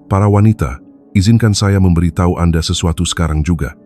Para wanita, izinkan saya memberitahu Anda sesuatu sekarang juga.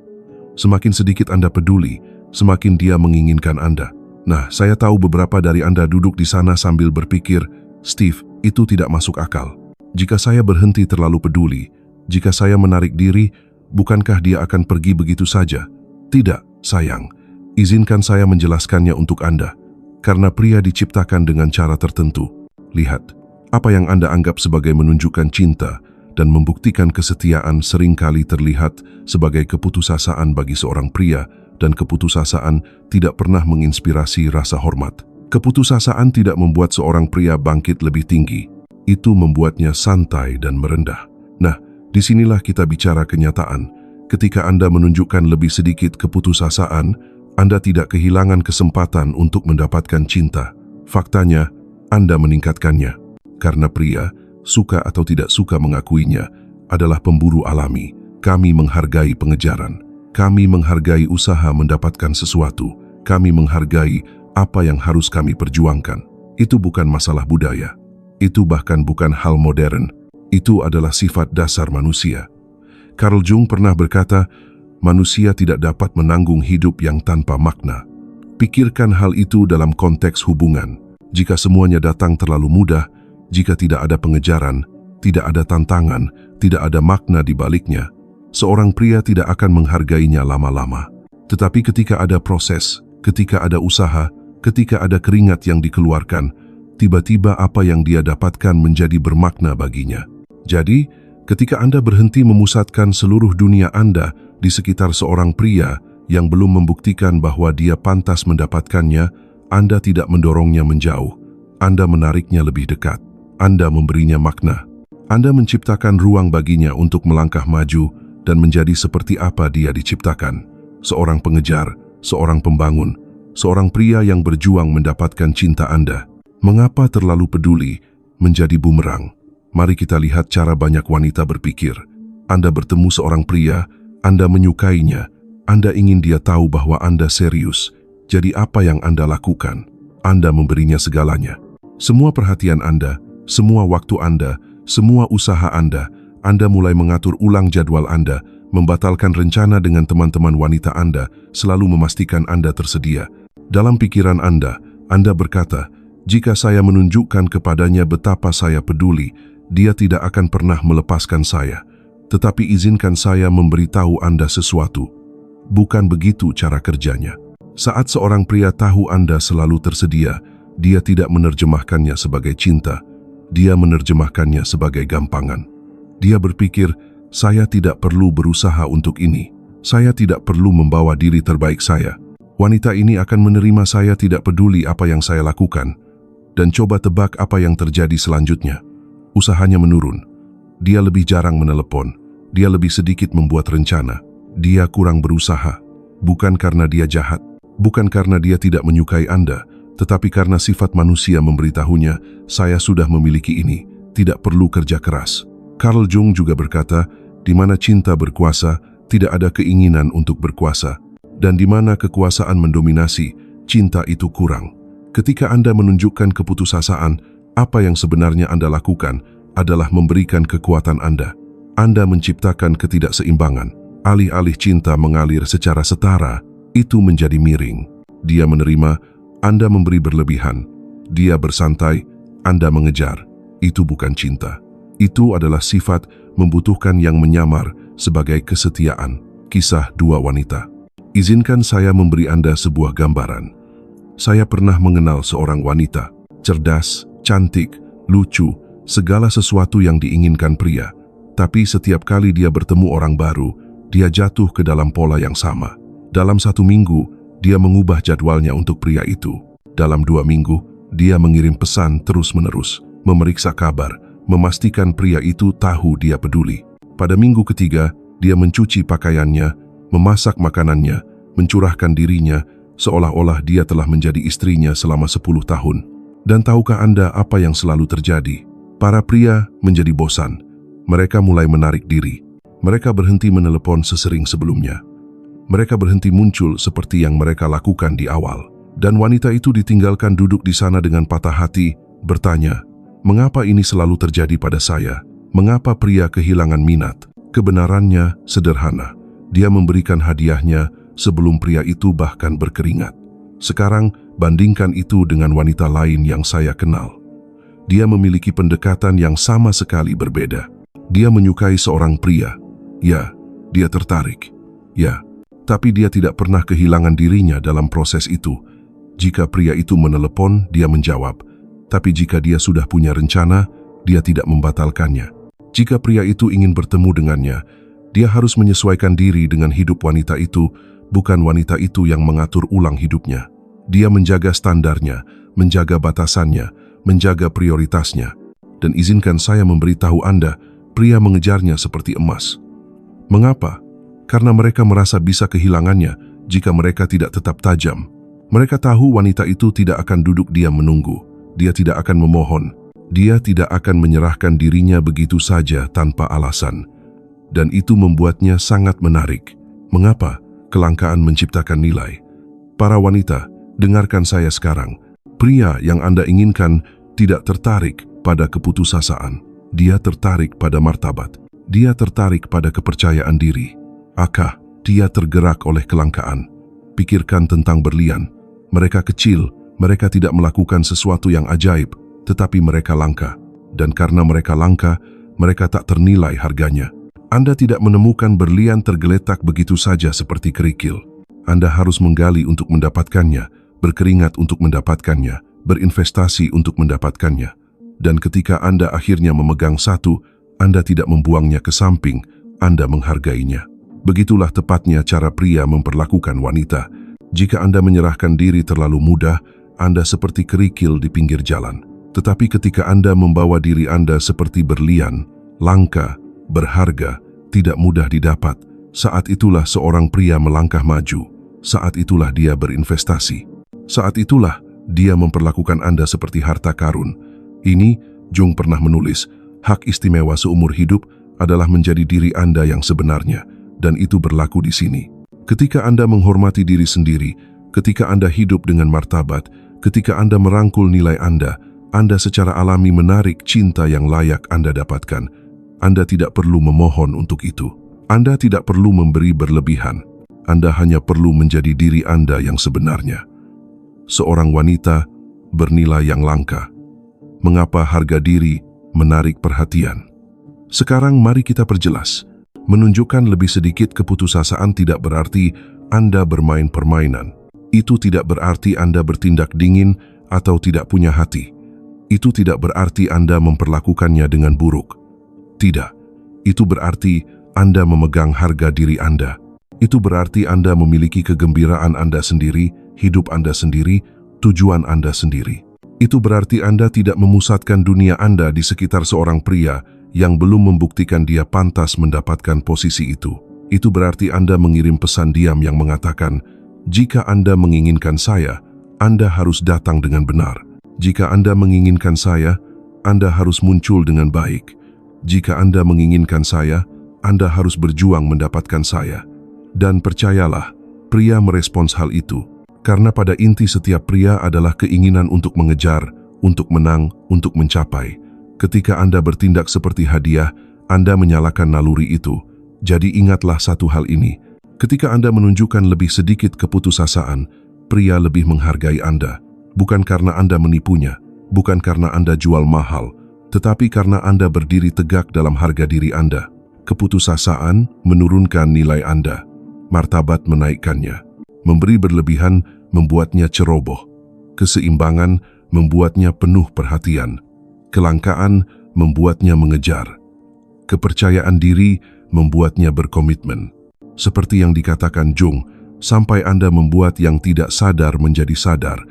Semakin sedikit Anda peduli, semakin dia menginginkan Anda. Nah, saya tahu beberapa dari Anda duduk di sana sambil berpikir, Steve, itu tidak masuk akal. Jika saya berhenti terlalu peduli, jika saya menarik diri, bukankah dia akan pergi begitu saja? Tidak, sayang. Izinkan saya menjelaskannya untuk Anda. Karena pria diciptakan dengan cara tertentu. Lihat, apa yang Anda anggap sebagai menunjukkan cinta dan membuktikan kesetiaan seringkali terlihat sebagai keputusasaan bagi seorang pria, dan keputusasaan tidak pernah menginspirasi rasa hormat. Keputusasaan tidak membuat seorang pria bangkit lebih tinggi. Itu membuatnya santai dan merendah. Nah, disinilah kita bicara kenyataan. Ketika Anda menunjukkan lebih sedikit keputusasaan, Anda tidak kehilangan kesempatan untuk mendapatkan cinta. Faktanya, Anda meningkatkannya. Karena pria, suka atau tidak suka mengakuinya, adalah pemburu alami. Kami menghargai pengejaran. Kami menghargai usaha mendapatkan sesuatu. Kami menghargai apa yang harus kami perjuangkan. Itu bukan masalah budaya. Itu bahkan bukan hal modern. Itu adalah sifat dasar manusia. Carl Jung pernah berkata, manusia tidak dapat menanggung hidup yang tanpa makna. Pikirkan hal itu dalam konteks hubungan. Jika semuanya datang terlalu mudah, jika tidak ada pengejaran, tidak ada tantangan, tidak ada makna di baliknya, seorang pria tidak akan menghargainya lama-lama. Tetapi ketika ada proses, ketika ada usaha, ketika ada keringat yang dikeluarkan, tiba-tiba apa yang dia dapatkan menjadi bermakna baginya. Jadi, ketika Anda berhenti memusatkan seluruh dunia Anda di sekitar seorang pria yang belum membuktikan bahwa dia pantas mendapatkannya, Anda tidak mendorongnya menjauh. Anda menariknya lebih dekat. Anda memberinya makna. Anda menciptakan ruang baginya untuk melangkah maju dan menjadi seperti apa dia diciptakan. Seorang pengejar, seorang pembangun, seorang pria yang berjuang mendapatkan cinta Anda. Mengapa terlalu peduli menjadi bumerang? Mari kita lihat cara banyak wanita berpikir. Anda bertemu seorang pria, Anda menyukainya, Anda ingin dia tahu bahwa Anda serius. Jadi apa yang Anda lakukan? Anda memberinya segalanya. Semua perhatian Anda, semua waktu Anda, semua usaha Anda mulai mengatur ulang jadwal Anda, membatalkan rencana dengan teman-teman wanita Anda, selalu memastikan Anda tersedia. Dalam pikiran Anda berkata, jika saya menunjukkan kepadanya betapa saya peduli, dia tidak akan pernah melepaskan saya. Tetapi izinkan saya memberitahu Anda sesuatu. Bukan begitu cara kerjanya. Saat seorang pria tahu Anda selalu tersedia, dia tidak menerjemahkannya sebagai cinta. Dia menerjemahkannya sebagai gampangan. Dia berpikir, saya tidak perlu berusaha untuk ini. Saya tidak perlu membawa diri terbaik saya. Wanita ini akan menerima saya tidak peduli apa yang saya lakukan. Dan coba tebak apa yang terjadi selanjutnya. Usahanya menurun. Dia lebih jarang menelepon. Dia lebih sedikit membuat rencana. Dia kurang berusaha. Bukan karena dia jahat. Bukan karena dia tidak menyukai Anda. Tetapi karena sifat manusia memberitahunya, saya sudah memiliki ini, tidak perlu kerja keras. Carl Jung juga berkata, di mana cinta berkuasa, tidak ada keinginan untuk berkuasa. Dan di mana kekuasaan mendominasi, cinta itu kurang. Ketika Anda menunjukkan keputusasaan, apa yang sebenarnya Anda lakukan adalah memberikan kekuatan Anda. Anda menciptakan ketidakseimbangan. Alih-alih cinta mengalir secara setara, itu menjadi miring. Dia menerima, Anda memberi berlebihan. Dia bersantai, Anda mengejar. Itu bukan cinta. Itu adalah sifat membutuhkan yang menyamar sebagai kesetiaan. Kisah dua wanita. Izinkan saya memberi Anda sebuah gambaran. Saya pernah mengenal seorang wanita, cerdas, cantik, lucu, segala sesuatu yang diinginkan pria. Tapi setiap kali dia bertemu orang baru, dia jatuh ke dalam pola yang sama. Dalam 1 minggu, dia mengubah jadwalnya untuk pria itu. Dalam 2 minggu, dia mengirim pesan terus-menerus, memeriksa kabar, memastikan pria itu tahu dia peduli. Pada minggu ketiga, dia mencuci pakaiannya, memasak makanannya, mencurahkan dirinya, seolah-olah dia telah menjadi istrinya selama 10 tahun. Dan tahukah Anda apa yang selalu terjadi? Para pria menjadi bosan. Mereka mulai menarik diri. Mereka berhenti menelepon sesering sebelumnya. Mereka berhenti muncul seperti yang mereka lakukan di awal. Dan wanita itu ditinggalkan duduk di sana dengan patah hati, bertanya, mengapa ini selalu terjadi pada saya? Mengapa pria kehilangan minat? Kebenarannya sederhana. Dia memberikan hadiahnya sebelum pria itu bahkan berkeringat. Sekarang, bandingkan itu dengan wanita lain yang saya kenal. Dia memiliki pendekatan yang sama sekali berbeda. Dia menyukai seorang pria. Ya, dia tertarik. Ya, tapi dia tidak pernah kehilangan dirinya dalam proses itu. Jika pria itu menelepon, dia menjawab. Tapi jika dia sudah punya rencana, dia tidak membatalkannya. Jika pria itu ingin bertemu dengannya, dia harus menyesuaikan diri dengan hidup wanita itu, bukan wanita itu yang mengatur ulang hidupnya. Dia menjaga standarnya, menjaga batasannya, menjaga prioritasnya. Dan izinkan saya memberitahu Anda, pria mengejarnya seperti emas. Mengapa? Karena mereka merasa bisa kehilangannya jika mereka tidak tetap tajam. Mereka tahu wanita itu tidak akan duduk diam menunggu. Dia tidak akan memohon. Dia tidak akan menyerahkan dirinya begitu saja tanpa alasan. Dan itu membuatnya sangat menarik. Mengapa? Kelangkaan menciptakan nilai. Para wanita, dengarkan saya sekarang. Pria yang Anda inginkan tidak tertarik pada keputusasaan. Dia tertarik pada martabat. Dia tertarik pada kepercayaan diri. Akah, dia tergerak oleh kelangkaan. Pikirkan tentang berlian. Mereka kecil, mereka tidak melakukan sesuatu yang ajaib, tetapi mereka langka. Dan karena mereka langka, mereka tak ternilai harganya. Anda tidak menemukan berlian tergeletak begitu saja seperti kerikil. Anda harus menggali untuk mendapatkannya, berkeringat untuk mendapatkannya, berinvestasi untuk mendapatkannya. Dan ketika Anda akhirnya memegang satu, Anda tidak membuangnya ke samping, Anda menghargainya. Begitulah tepatnya cara pria memperlakukan wanita. Jika Anda menyerahkan diri terlalu mudah, Anda seperti kerikil di pinggir jalan. Tetapi ketika Anda membawa diri Anda seperti berlian, langka, berharga, tidak mudah didapat, saat itulah seorang pria melangkah maju. Saat itulah dia berinvestasi. Saat itulah dia memperlakukan Anda seperti harta karun. Ini, Jung pernah menulis, hak istimewa seumur hidup adalah menjadi diri Anda yang sebenarnya, dan itu berlaku di sini. Ketika Anda menghormati diri sendiri, ketika Anda hidup dengan martabat, ketika Anda merangkul nilai Anda secara alami menarik cinta yang layak Anda dapatkan. Anda tidak perlu memohon untuk itu. Anda tidak perlu memberi berlebihan. Anda hanya perlu menjadi diri Anda yang sebenarnya. Seorang wanita bernilai yang langka. Mengapa harga diri menarik perhatian? Sekarang mari kita perjelas. Menunjukkan lebih sedikit keputusasaan tidak berarti Anda bermain permainan. Itu tidak berarti Anda bertindak dingin atau tidak punya hati. Itu tidak berarti Anda memperlakukannya dengan buruk. Tidak. Itu berarti Anda memegang harga diri Anda. Itu berarti Anda memiliki kegembiraan Anda sendiri, hidup Anda sendiri, tujuan Anda sendiri. Itu berarti Anda tidak memusatkan dunia Anda di sekitar seorang pria yang belum membuktikan dia pantas mendapatkan posisi itu. Itu berarti Anda mengirim pesan diam yang mengatakan, jika Anda menginginkan saya, Anda harus datang dengan benar. Jika Anda menginginkan saya, Anda harus muncul dengan baik. Jika Anda menginginkan saya, Anda harus berjuang mendapatkan saya. Dan percayalah, pria merespons hal itu. Karena pada inti setiap pria adalah keinginan untuk mengejar, untuk menang, untuk mencapai. Ketika Anda bertindak seperti hadiah, Anda menyalakan naluri itu. Jadi ingatlah satu hal ini. Ketika Anda menunjukkan lebih sedikit keputusasaan, pria lebih menghargai Anda. Bukan karena Anda menipunya, bukan karena Anda jual mahal, tetapi karena Anda berdiri tegak dalam harga diri Anda. Keputusasaan menurunkan nilai Anda, martabat menaikkannya. Memberi berlebihan membuatnya ceroboh. Keseimbangan membuatnya penuh perhatian. Kelangkaan membuatnya mengejar. Kepercayaan diri membuatnya berkomitmen. Seperti yang dikatakan Jung, sampai Anda membuat yang tidak sadar menjadi sadar,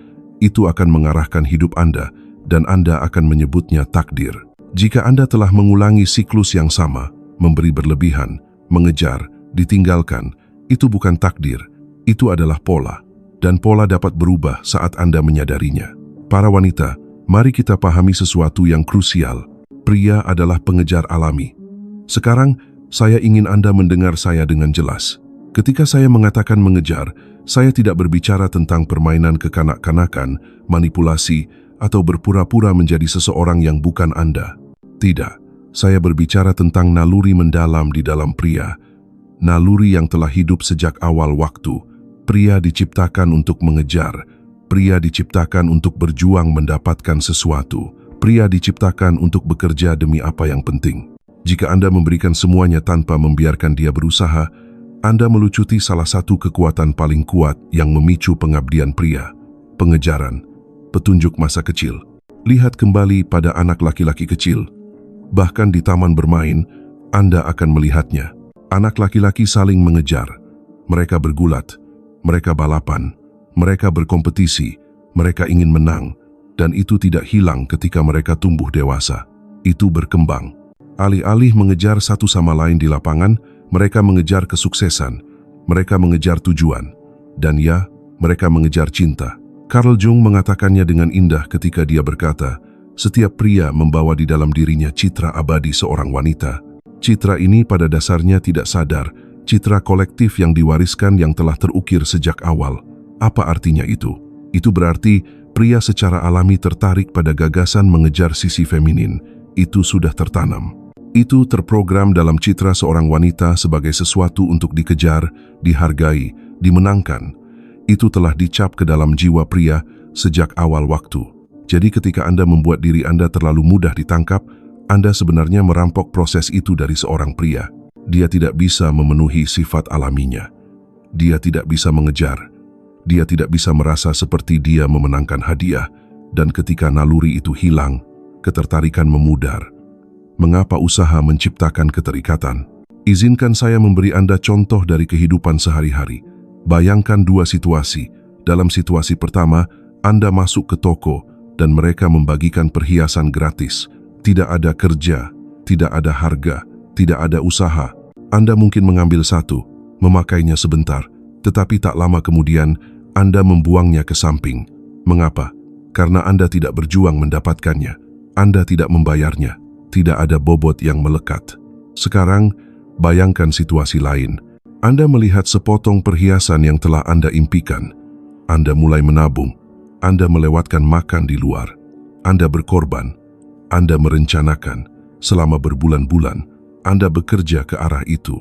itu akan mengarahkan hidup Anda dan Anda akan menyebutnya takdir. Jika Anda telah mengulangi siklus yang sama, memberi berlebihan, mengejar, ditinggalkan, itu bukan takdir, itu adalah pola. Dan pola dapat berubah saat Anda menyadarinya. Para wanita, mari kita pahami sesuatu yang krusial. Pria adalah pengejar alami. Sekarang, saya ingin Anda mendengar saya dengan jelas. Ketika saya mengatakan mengejar, saya tidak berbicara tentang permainan kekanak-kanakan, manipulasi, atau berpura-pura menjadi seseorang yang bukan Anda. Tidak, Saya berbicara tentang naluri mendalam di dalam pria. Naluri yang telah hidup sejak awal waktu. Pria diciptakan untuk mengejar. Pria diciptakan untuk berjuang mendapatkan sesuatu. Pria diciptakan untuk bekerja demi apa yang penting. Jika Anda memberikan semuanya tanpa membiarkan dia berusaha, Anda melucuti salah satu kekuatan paling kuat yang memicu pengabdian pria. Pengejaran. Petunjuk masa kecil. Lihat kembali pada anak laki-laki kecil. Bahkan di taman bermain, Anda akan melihatnya. Anak laki-laki saling mengejar. Mereka bergulat, mereka balapan, mereka berkompetisi, mereka ingin menang, dan itu tidak hilang ketika mereka tumbuh dewasa. Itu berkembang. Alih-alih mengejar satu sama lain di lapangan, mereka mengejar kesuksesan, mereka mengejar tujuan, dan ya, mereka mengejar cinta. Carl Jung mengatakannya dengan indah ketika dia berkata, setiap pria membawa di dalam dirinya citra abadi seorang wanita. Citra ini pada dasarnya tidak sadar, citra kolektif yang diwariskan yang telah terukir sejak awal. Apa artinya itu? Itu berarti pria secara alami tertarik pada gagasan mengejar sisi feminin. Itu sudah tertanam. Itu terprogram dalam citra seorang wanita sebagai sesuatu untuk dikejar, dihargai, dimenangkan. Itu telah dicap ke dalam jiwa pria sejak awal waktu. Jadi ketika Anda membuat diri Anda terlalu mudah ditangkap, Anda sebenarnya merampok proses itu dari seorang pria. Dia tidak bisa memenuhi sifat alaminya. Dia tidak bisa mengejar. Dia tidak bisa merasa seperti dia memenangkan hadiah. Dan ketika naluri itu hilang, ketertarikan memudar. Mengapa usaha menciptakan keterikatan? Izinkan saya memberi Anda contoh dari kehidupan sehari-hari. Bayangkan dua situasi. Dalam situasi pertama, Anda masuk ke toko, dan mereka membagikan perhiasan gratis. Tidak ada kerja, tidak ada harga, tidak ada usaha. Anda mungkin mengambil satu, memakainya sebentar, tetapi tak lama kemudian Anda membuangnya ke samping. Mengapa? Karena Anda tidak berjuang mendapatkannya. Anda tidak membayarnya. Tidak ada bobot yang melekat. Sekarang, bayangkan situasi lain. Anda melihat sepotong perhiasan yang telah Anda impikan. Anda mulai menabung. Anda melewatkan makan di luar. Anda berkorban. Anda merencanakan. Selama berbulan-bulan, Anda bekerja ke arah itu.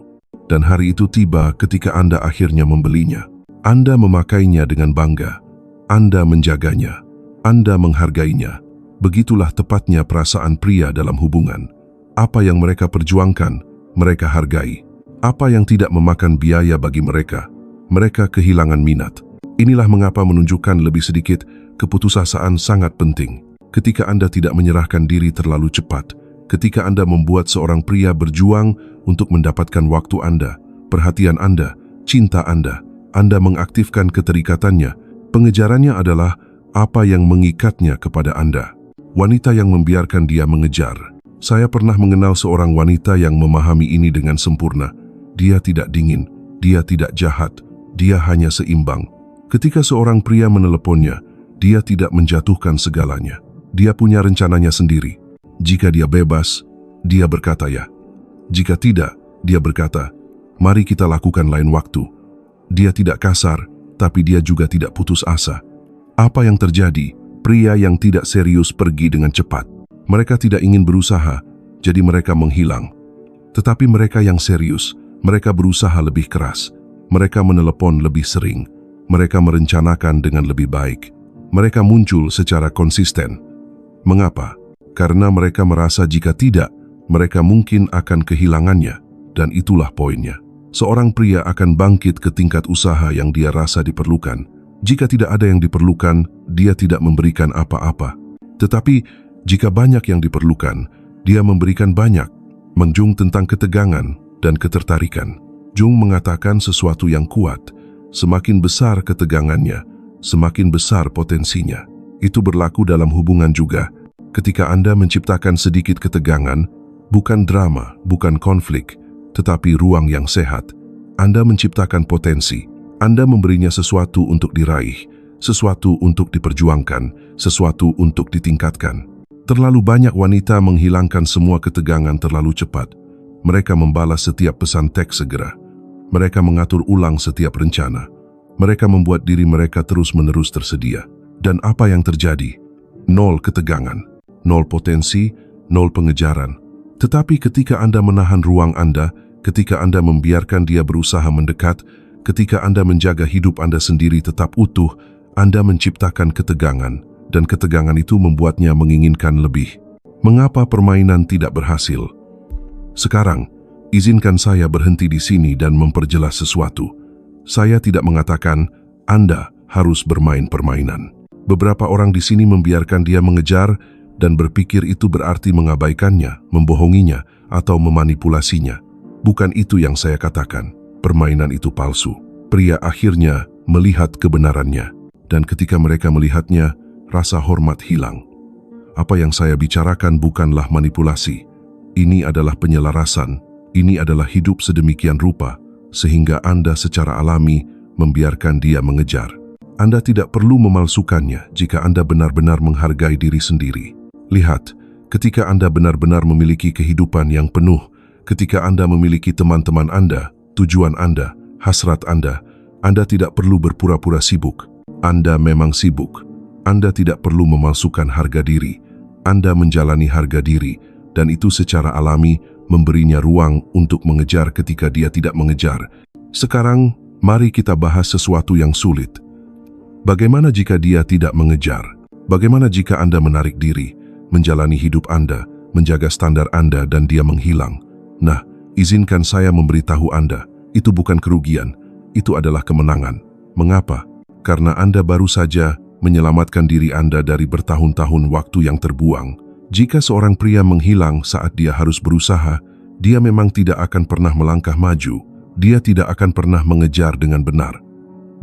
Dan hari itu tiba ketika Anda akhirnya membelinya. Anda memakainya dengan bangga. Anda menjaganya. Anda menghargainya. Begitulah tepatnya perasaan pria dalam hubungan. Apa yang mereka perjuangkan, mereka hargai. Apa yang tidak memakan biaya bagi mereka, mereka kehilangan minat. Inilah mengapa menunjukkan lebih sedikit keputusasaan sangat penting. Ketika Anda tidak menyerahkan diri terlalu cepat, ketika Anda membuat seorang pria berjuang untuk mendapatkan waktu Anda, perhatian Anda, cinta Anda mengaktifkan keterikatannya. Pengejarannya adalah apa yang mengikatnya kepada Anda. Wanita yang membiarkan dia mengejar. Saya pernah mengenal seorang wanita yang memahami ini dengan sempurna. Dia tidak dingin, dia tidak jahat, dia hanya seimbang. Ketika seorang pria meneleponnya, dia tidak menjatuhkan segalanya. Dia punya rencananya sendiri. Jika dia bebas, dia berkata ya. Jika tidak, dia berkata, mari kita lakukan lain waktu. Dia tidak kasar, tapi dia juga tidak putus asa. Apa yang terjadi? Pria yang tidak serius pergi dengan cepat. Mereka tidak ingin berusaha, jadi mereka menghilang. Tetapi mereka yang serius, mereka berusaha lebih keras. Mereka menelepon lebih sering. Mereka merencanakan dengan lebih baik. Mereka muncul secara konsisten. Mengapa? Karena mereka merasa jika tidak, mereka mungkin akan kehilangannya. Dan itulah poinnya. Seorang pria akan bangkit ke tingkat usaha yang dia rasa diperlukan. Jika tidak ada yang diperlukan, dia tidak memberikan apa-apa. Tetapi, jika banyak yang diperlukan, dia memberikan banyak. Jung tentang ketegangan dan ketertarikan. Jung mengatakan sesuatu yang kuat. Semakin besar ketegangannya, semakin besar potensinya. Itu berlaku dalam hubungan juga. Ketika Anda menciptakan sedikit ketegangan, bukan drama, bukan konflik, tetapi ruang yang sehat, Anda menciptakan potensi. Anda memberinya sesuatu untuk diraih, sesuatu untuk diperjuangkan, sesuatu untuk ditingkatkan. Terlalu banyak wanita menghilangkan semua ketegangan terlalu cepat. Mereka membalas setiap pesan teks segera. Mereka mengatur ulang setiap rencana. Mereka membuat diri mereka terus-menerus tersedia. Dan apa yang terjadi? Nol ketegangan, nol potensi, nol pengejaran. Tetapi ketika Anda menahan ruang Anda, ketika Anda membiarkan dia berusaha mendekat, ketika Anda menjaga hidup Anda sendiri tetap utuh, Anda menciptakan ketegangan, dan ketegangan itu membuatnya menginginkan lebih. Mengapa permainan tidak berhasil? Sekarang, izinkan saya berhenti di sini dan memperjelas sesuatu. Saya tidak mengatakan Anda harus bermain permainan. Beberapa orang di sini membiarkan dia mengejar dan berpikir itu berarti mengabaikannya, membohonginya, atau memanipulasinya. Bukan itu yang saya katakan. Permainan itu palsu. Pria akhirnya melihat kebenarannya. Dan ketika mereka melihatnya, rasa hormat hilang. Apa yang saya bicarakan bukanlah manipulasi. Ini adalah penyelarasan. Ini adalah hidup sedemikian rupa, sehingga Anda secara alami membiarkan dia mengejar. Anda tidak perlu memalsukannya jika Anda benar-benar menghargai diri sendiri. Lihat, ketika Anda benar-benar memiliki kehidupan yang penuh, ketika Anda memiliki teman-teman Anda, tujuan Anda, hasrat Anda tidak perlu berpura-pura sibuk. Anda memang sibuk. Anda tidak perlu memalsukan harga diri. Anda menjalani harga diri, dan itu secara alami memberinya ruang untuk mengejar ketika dia tidak mengejar. Sekarang, mari kita bahas sesuatu yang sulit. Bagaimana jika dia tidak mengejar? Bagaimana jika Anda menarik diri, menjalani hidup Anda, menjaga standar Anda dan dia menghilang? Nah, izinkan saya memberitahu Anda, itu bukan kerugian, itu adalah kemenangan. Mengapa? Karena Anda baru saja menyelamatkan diri Anda dari bertahun-tahun waktu yang terbuang. Jika seorang pria menghilang saat dia harus berusaha, dia memang tidak akan pernah melangkah maju. Dia tidak akan pernah mengejar dengan benar.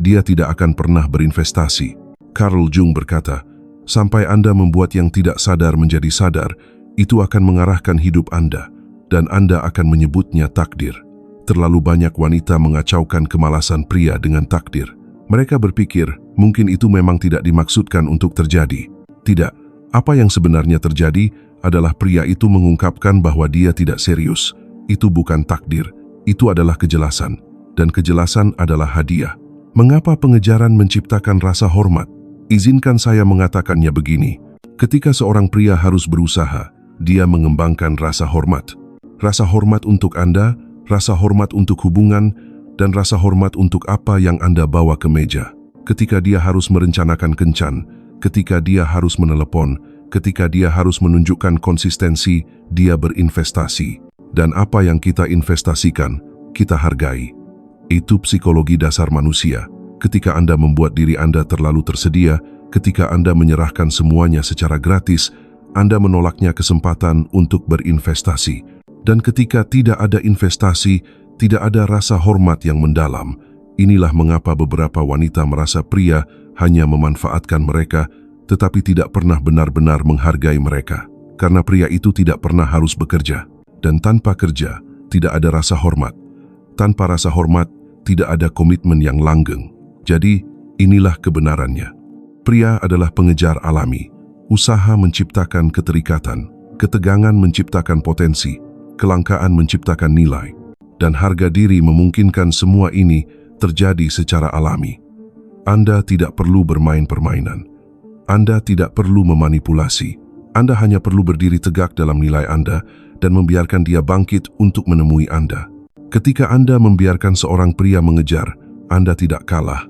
Dia tidak akan pernah berinvestasi. Carl Jung berkata, sampai Anda membuat yang tidak sadar menjadi sadar, itu akan mengarahkan hidup Anda, dan Anda akan menyebutnya takdir. Terlalu banyak wanita mengacaukan kemalasan pria dengan takdir. Mereka berpikir, mungkin itu memang tidak dimaksudkan untuk terjadi. Tidak, apa yang sebenarnya terjadi adalah pria itu mengungkapkan bahwa dia tidak serius. Itu bukan takdir, itu adalah kejelasan, dan kejelasan adalah hadiah. Mengapa pengejaran menciptakan rasa hormat? Izinkan saya mengatakannya begini. Ketika seorang pria harus berusaha, dia mengembangkan rasa hormat. Rasa hormat untuk Anda, rasa hormat untuk hubungan, dan rasa hormat untuk apa yang Anda bawa ke meja. Ketika dia harus merencanakan kencan, ketika dia harus menelepon, ketika dia harus menunjukkan konsistensi, dia berinvestasi. Dan apa yang kita investasikan, kita hargai. Itu psikologi dasar manusia. Ketika Anda membuat diri Anda terlalu tersedia, ketika Anda menyerahkan semuanya secara gratis, Anda menolaknya kesempatan untuk berinvestasi. Dan ketika tidak ada investasi, tidak ada rasa hormat yang mendalam. Inilah mengapa beberapa wanita merasa pria hanya memanfaatkan mereka, tetapi tidak pernah benar-benar menghargai mereka. Karena pria itu tidak pernah harus bekerja. Dan tanpa kerja, tidak ada rasa hormat. Tanpa rasa hormat, tidak ada komitmen yang langgeng. Jadi, inilah kebenarannya. Pria adalah pengejar alami. Usaha menciptakan keterikatan, ketegangan menciptakan potensi, kelangkaan menciptakan nilai, dan harga diri memungkinkan semua ini terjadi secara alami. Anda tidak perlu bermain permainan. Anda tidak perlu memanipulasi. Anda hanya perlu berdiri tegak dalam nilai Anda dan membiarkan dia bangkit untuk menemui Anda. Ketika Anda membiarkan seorang pria mengejar, Anda tidak kalah.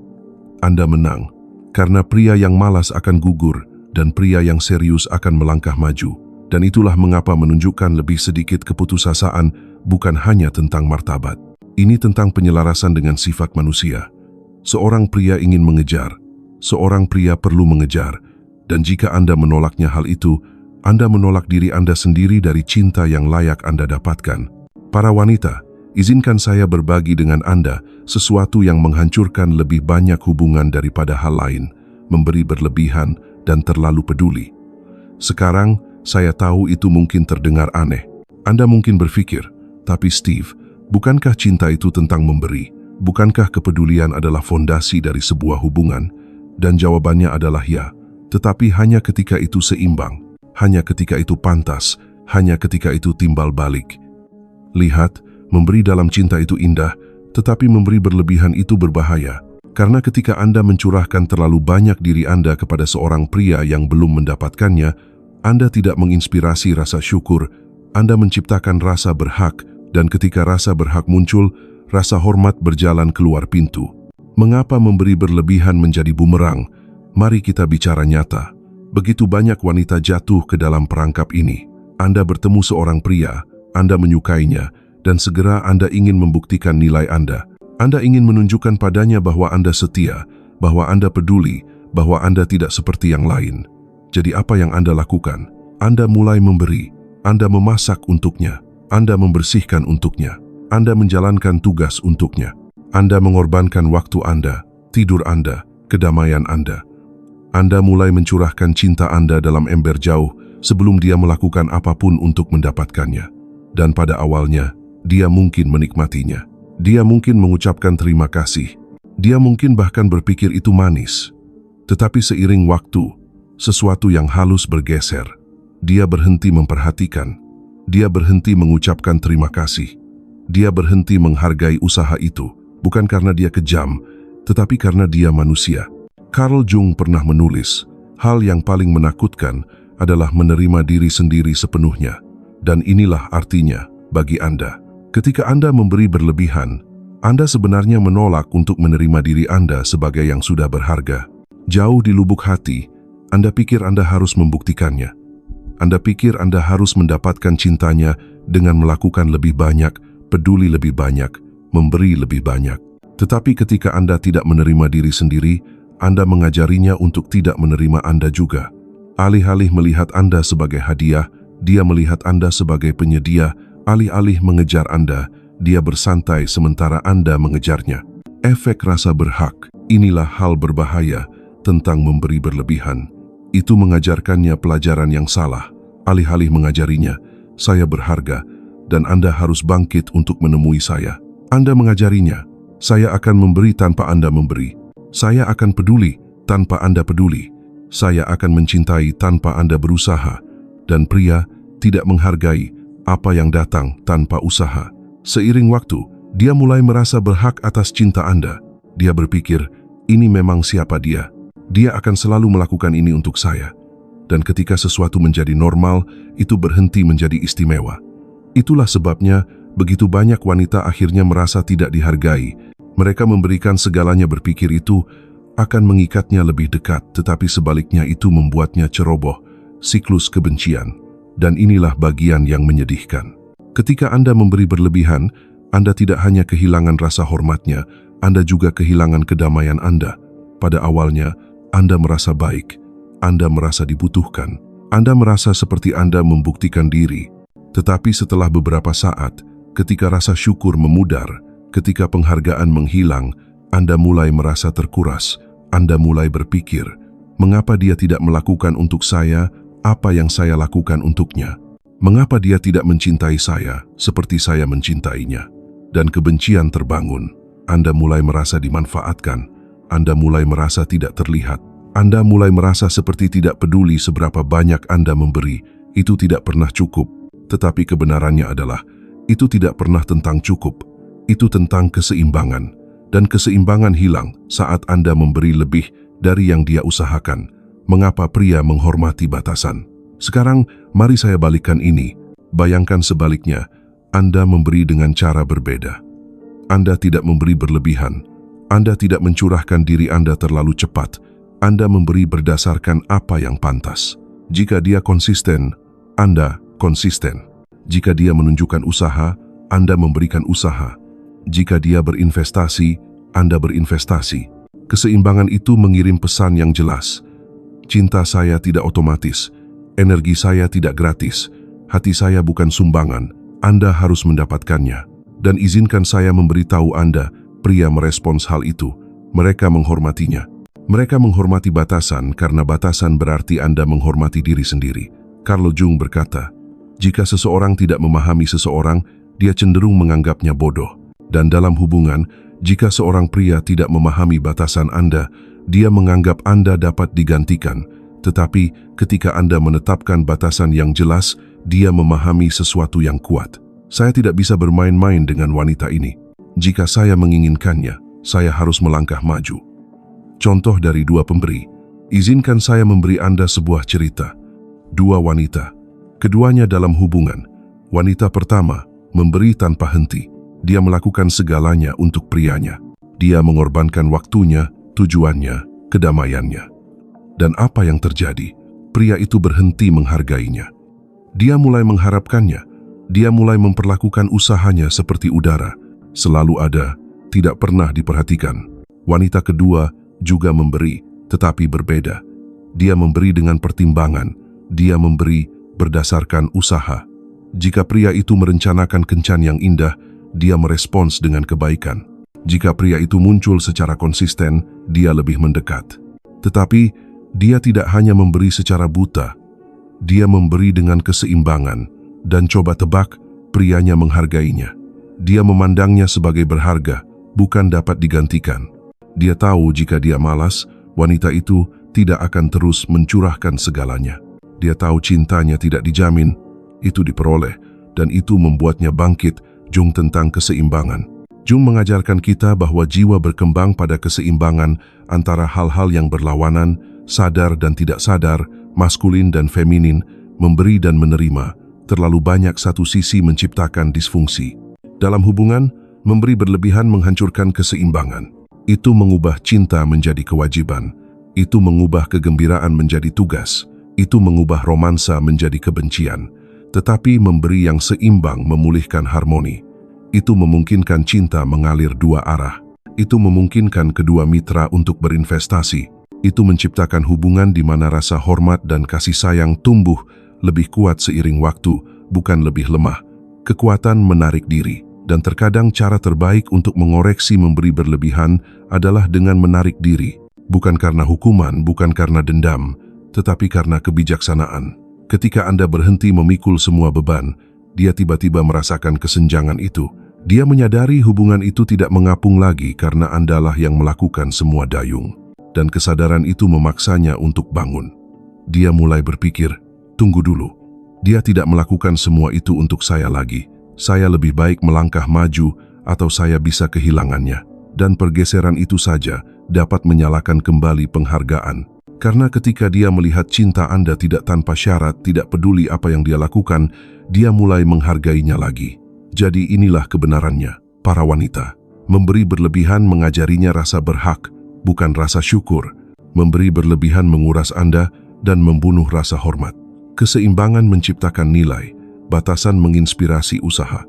Anda menang. Karena pria yang malas akan gugur dan pria yang serius akan melangkah maju. Dan itulah mengapa menunjukkan lebih sedikit keputusasaan bukan hanya tentang martabat. Ini tentang penyelarasan dengan sifat manusia. Seorang pria ingin mengejar. Seorang pria perlu mengejar. Dan jika Anda menolaknya hal itu, Anda menolak diri Anda sendiri dari cinta yang layak Anda dapatkan. Para wanita, izinkan saya berbagi dengan Anda sesuatu yang menghancurkan lebih banyak hubungan daripada hal lain, memberi berlebihan dan terlalu peduli. Sekarang, saya tahu itu mungkin terdengar aneh. Anda mungkin berpikir, tapi Steve, bukankah cinta itu tentang memberi? Bukankah kepedulian adalah fondasi dari sebuah hubungan? Dan jawabannya adalah ya, tetapi hanya ketika itu seimbang, hanya ketika itu pantas, hanya ketika itu timbal balik. Lihat, memberi dalam cinta itu indah, tetapi memberi berlebihan itu berbahaya. Karena ketika Anda mencurahkan terlalu banyak diri Anda kepada seorang pria yang belum mendapatkannya, Anda tidak menginspirasi rasa syukur, Anda menciptakan rasa berhak, dan ketika rasa berhak muncul, rasa hormat berjalan keluar pintu. Mengapa memberi berlebihan menjadi bumerang? Mari kita bicara nyata. Begitu banyak wanita jatuh ke dalam perangkap ini. Anda bertemu seorang pria, Anda menyukainya, dan segera Anda ingin membuktikan nilai Anda. Anda ingin menunjukkan padanya bahwa Anda setia, bahwa Anda peduli, bahwa Anda tidak seperti yang lain. Jadi apa yang Anda lakukan? Anda mulai memberi, Anda memasak untuknya, Anda membersihkan untuknya, Anda menjalankan tugas untuknya. Anda mengorbankan waktu Anda, tidur Anda, kedamaian Anda. Anda mulai mencurahkan cinta Anda dalam ember jauh sebelum dia melakukan apapun untuk mendapatkannya. Dan pada awalnya, dia mungkin menikmatinya. Dia mungkin mengucapkan terima kasih. Dia mungkin bahkan berpikir itu manis. Tetapi seiring waktu, sesuatu yang halus bergeser. Dia berhenti memperhatikan. Dia berhenti mengucapkan terima kasih. Dia berhenti menghargai usaha itu. Bukan karena dia kejam, tetapi karena dia manusia. Carl Jung pernah menulis, hal yang paling menakutkan adalah menerima diri sendiri sepenuhnya. Dan inilah artinya bagi Anda. Ketika Anda memberi berlebihan, Anda sebenarnya menolak untuk menerima diri Anda sebagai yang sudah berharga. Jauh di lubuk hati, Anda pikir Anda harus membuktikannya. Anda pikir Anda harus mendapatkan cintanya dengan melakukan lebih banyak, peduli lebih banyak, memberi lebih banyak. Tetapi ketika Anda tidak menerima diri sendiri, Anda mengajarinya untuk tidak menerima Anda juga. Alih-alih melihat Anda sebagai hadiah, dia melihat Anda sebagai penyedia. Alih-alih mengejar Anda, dia bersantai sementara Anda mengejarnya. Efek rasa berhak, inilah hal berbahaya tentang memberi berlebihan. Itu mengajarkannya pelajaran yang salah. Alih-alih mengajarinya, saya berharga dan Anda harus bangkit untuk menemui saya. Anda mengajarinya, saya akan memberi tanpa Anda memberi. Saya akan peduli tanpa Anda peduli. Saya akan mencintai tanpa Anda berusaha. Dan pria tidak menghargai apa yang datang tanpa usaha. Seiring waktu, dia mulai merasa berhak atas cinta Anda. Dia berpikir, ini memang siapa dia. Dia akan selalu melakukan ini untuk saya. Dan ketika sesuatu menjadi normal, itu berhenti menjadi istimewa. Itulah sebabnya, begitu banyak wanita akhirnya merasa tidak dihargai. Mereka memberikan segalanya berpikir itu akan mengikatnya lebih dekat, tetapi sebaliknya itu membuatnya ceroboh, siklus kebencian. Dan inilah bagian yang menyedihkan. Ketika Anda memberi berlebihan, Anda tidak hanya kehilangan rasa hormatnya, Anda juga kehilangan kedamaian Anda. Pada awalnya, Anda merasa baik, Anda merasa dibutuhkan, Anda merasa seperti Anda membuktikan diri. Tetapi setelah beberapa saat, ketika rasa syukur memudar, ketika penghargaan menghilang, Anda mulai merasa terkuras. Anda mulai berpikir, mengapa dia tidak melakukan untuk saya apa yang saya lakukan untuknya? Mengapa dia tidak mencintai saya seperti saya mencintainya? Dan kebencian terbangun. Anda mulai merasa dimanfaatkan. Anda mulai merasa tidak terlihat. Anda mulai merasa seperti tidak peduli seberapa banyak Anda memberi. Itu tidak pernah cukup. Tetapi kebenarannya adalah, itu tidak pernah tentang cukup. Itu tentang keseimbangan. Dan keseimbangan hilang saat Anda memberi lebih dari yang dia usahakan. Mengapa pria menghormati batasan? Sekarang, mari saya balikkan ini. Bayangkan sebaliknya, Anda memberi dengan cara berbeda. Anda tidak memberi berlebihan. Anda tidak mencurahkan diri Anda terlalu cepat. Anda memberi berdasarkan apa yang pantas. Jika dia konsisten, Anda konsisten. Jika dia menunjukkan usaha, Anda memberikan usaha. Jika dia berinvestasi, Anda berinvestasi. Keseimbangan itu mengirim pesan yang jelas. Cinta saya tidak otomatis. Energi saya tidak gratis. Hati saya bukan sumbangan. Anda harus mendapatkannya. Dan izinkan saya memberitahu Anda, pria merespons hal itu. Mereka menghormatinya. Mereka menghormati batasan karena batasan berarti Anda menghormati diri sendiri. Carl Jung berkata, jika seseorang tidak memahami seseorang, dia cenderung menganggapnya bodoh. Dan dalam hubungan, jika seorang pria tidak memahami batasan Anda, dia menganggap Anda dapat digantikan. Tetapi ketika Anda menetapkan batasan yang jelas, dia memahami sesuatu yang kuat. Saya tidak bisa bermain-main dengan wanita ini. Jika saya menginginkannya, saya harus melangkah maju. Contoh dari dua pemberi. Izinkan saya memberi Anda sebuah cerita. Dua wanita. Keduanya dalam hubungan. Wanita pertama memberi tanpa henti. Dia melakukan segalanya untuk prianya. Dia mengorbankan waktunya, tujuannya, kedamaiannya. Dan apa yang terjadi? Pria itu berhenti menghargainya. Dia mulai mengharapkannya. Dia mulai memperlakukan usahanya seperti udara. Selalu ada, tidak pernah diperhatikan. Wanita kedua juga memberi, tetapi berbeda. Dia memberi dengan pertimbangan. Dia memberi berdasarkan usaha. Jika pria itu merencanakan kencan yang indah, dia merespons dengan kebaikan. Jika pria itu muncul secara konsisten, dia lebih mendekat. Tetapi, dia tidak hanya memberi secara buta. Dia memberi dengan keseimbangan. Dan coba tebak, prianya menghargainya. Dia memandangnya sebagai berharga, bukan dapat digantikan. Dia tahu jika dia malas, wanita itu tidak akan terus mencurahkan segalanya. Dia tahu cintanya tidak dijamin, itu diperoleh, dan itu membuatnya bangkit. Jung tentang keseimbangan. Jung mengajarkan kita bahwa jiwa berkembang pada keseimbangan antara hal-hal yang berlawanan, sadar dan tidak sadar, maskulin dan feminin, memberi dan menerima. Terlalu banyak satu sisi menciptakan disfungsi. Dalam hubungan, memberi berlebihan menghancurkan keseimbangan. Itu mengubah cinta menjadi kewajiban. Itu mengubah kegembiraan menjadi tugas. Itu mengubah romansa menjadi kebencian. Tetapi memberi yang seimbang memulihkan harmoni. Itu memungkinkan cinta mengalir dua arah. Itu memungkinkan kedua mitra untuk berinvestasi. Itu menciptakan hubungan di mana rasa hormat dan kasih sayang tumbuh lebih kuat seiring waktu, bukan lebih lemah. Kekuatan menarik diri. Dan terkadang cara terbaik untuk mengoreksi memberi berlebihan adalah dengan menarik diri. Bukan karena hukuman, bukan karena dendam, tetapi karena kebijaksanaan. Ketika Anda berhenti memikul semua beban, dia tiba-tiba merasakan kesenjangan itu. Dia menyadari hubungan itu tidak mengapung lagi karena Andalah yang melakukan semua dayung. Dan kesadaran itu memaksanya untuk bangun. Dia mulai berpikir, tunggu dulu. Dia tidak melakukan semua itu untuk saya lagi. Saya lebih baik melangkah maju atau saya bisa kehilangannya. Dan pergeseran itu saja dapat menyalakan kembali penghargaan. Karena ketika dia melihat cinta Anda tidak tanpa syarat, tidak peduli apa yang dia lakukan, dia mulai menghargainya lagi. Jadi inilah kebenarannya, para wanita. Memberi berlebihan mengajarinya rasa berhak, bukan rasa syukur. Memberi berlebihan menguras Anda dan membunuh rasa hormat. Keseimbangan menciptakan nilai, batasan menginspirasi usaha.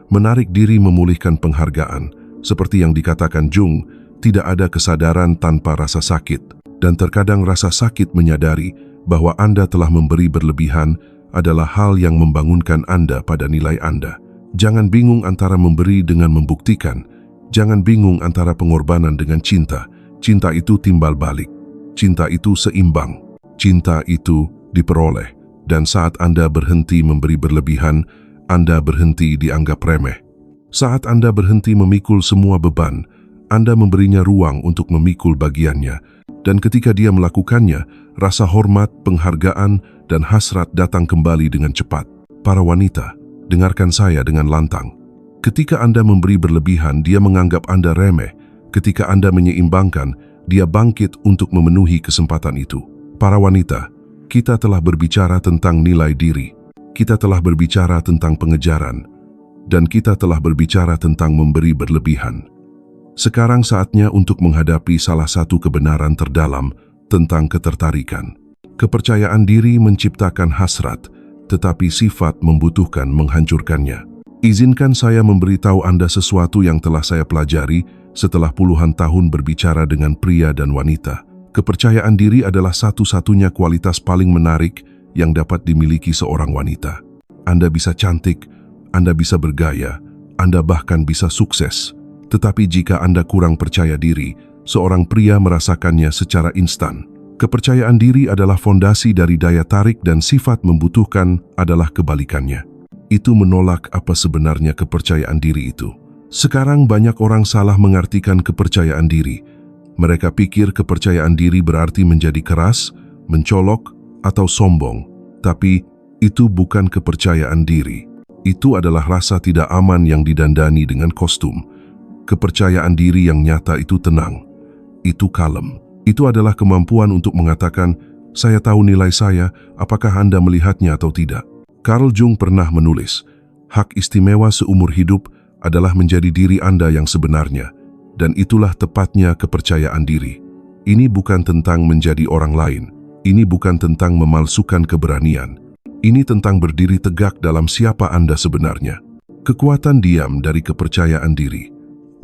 Menarik diri memulihkan penghargaan. Seperti yang dikatakan Jung, tidak ada kesadaran tanpa rasa sakit. Dan terkadang rasa sakit menyadari bahwa Anda telah memberi berlebihan adalah hal yang membangunkan Anda pada nilai Anda. Jangan bingung antara memberi dengan membuktikan. Jangan bingung antara pengorbanan dengan cinta. Cinta itu timbal balik. Cinta itu seimbang. Cinta itu diperoleh. Dan saat Anda berhenti memberi berlebihan, Anda berhenti dianggap remeh. Saat Anda berhenti memikul semua beban, Anda memberinya ruang untuk memikul bagiannya. Dan ketika dia melakukannya, rasa hormat, penghargaan, dan hasrat datang kembali dengan cepat. Para wanita, dengarkan saya dengan lantang. Ketika Anda memberi berlebihan, dia menganggap Anda remeh. Ketika Anda menyeimbangkan, dia bangkit untuk memenuhi kesempatan itu. Para wanita, kita telah berbicara tentang nilai diri. Kita telah berbicara tentang pengejaran. Dan kita telah berbicara tentang memberi berlebihan. Sekarang saatnya untuk menghadapi salah satu kebenaran terdalam tentang ketertarikan. Kepercayaan diri menciptakan hasrat, tetapi sifat membutuhkan menghancurkannya. Izinkan saya memberitahu Anda sesuatu yang telah saya pelajari setelah puluhan tahun berbicara dengan pria dan wanita. Kepercayaan diri adalah satu-satunya kualitas paling menarik yang dapat dimiliki seorang wanita. Anda bisa cantik, Anda bisa bergaya, Anda bahkan bisa sukses. Tetapi jika Anda kurang percaya diri, seorang pria merasakannya secara instan. Kepercayaan diri adalah fondasi dari daya tarik dan sifat membutuhkan adalah kebalikannya. Itu menolak apa sebenarnya kepercayaan diri itu. Sekarang banyak orang salah mengartikan kepercayaan diri. Mereka pikir kepercayaan diri berarti menjadi keras, mencolok, atau sombong. Tapi itu bukan kepercayaan diri. Itu adalah rasa tidak aman yang didandani dengan kostum. Kepercayaan diri yang nyata itu tenang, itu kalem. Itu adalah kemampuan untuk mengatakan, saya tahu nilai saya, apakah Anda melihatnya atau tidak. Carl Jung pernah menulis, Hak istimewa seumur hidup adalah menjadi diri Anda yang sebenarnya, dan itulah tepatnya kepercayaan diri. Ini bukan tentang menjadi orang lain, ini bukan tentang memalsukan keberanian, ini tentang berdiri tegak dalam siapa Anda sebenarnya. Kekuatan diam dari kepercayaan diri.